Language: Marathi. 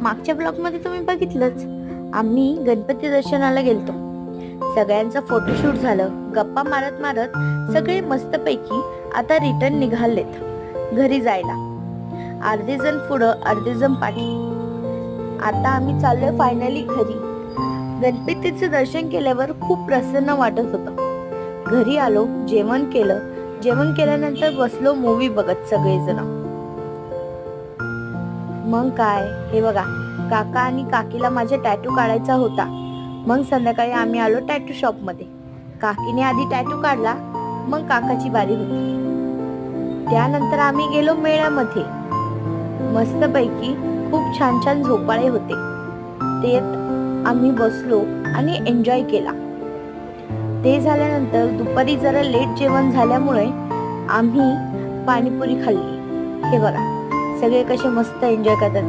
मागच्या ब्लॉगमध्ये तुम्ही बघितलंच, आम्ही गणपती दर्शनाला गेलतो. सगळ्यांचं फोटोशूट झालं. गप्पा मारत मारत सगळे मस्तपैकी आता रिटर्न निघालेत घरी जायला. अर्धे जण पुढं, अर्धे जण पाठी. आता आम्ही चाललोय फायनली घरी. गणपतीचं दर्शन केल्यावर खूप प्रसन्न वाटत होतं. घरी आलो, जेवण केलं. जेवण केल्यानंतर बसलो मूवी बघत सगळेजण. मग काय, हे बघा, काका आणि काकीला माझे टॅटू काढायचा होता. मग संध्याकाळी आम्ही आलो टॅटू शॉप मध्ये. काकीने आधी टॅटू काढला, मग काकाची बारी होती. त्यानंतर आम्ही गेलो मेळ्यामध्ये. मस्तपैकी खूप छान छान झोपाळे होते. ते आम्ही बसलो आणि एन्जॉय केला. ते झाल्यानंतर दुपारी जरा लेट जेवण झाल्यामुळे आम्ही पाणीपुरी खाल्ली. हे बघा, सगळे कसे मस्त एन्जॉय करतात.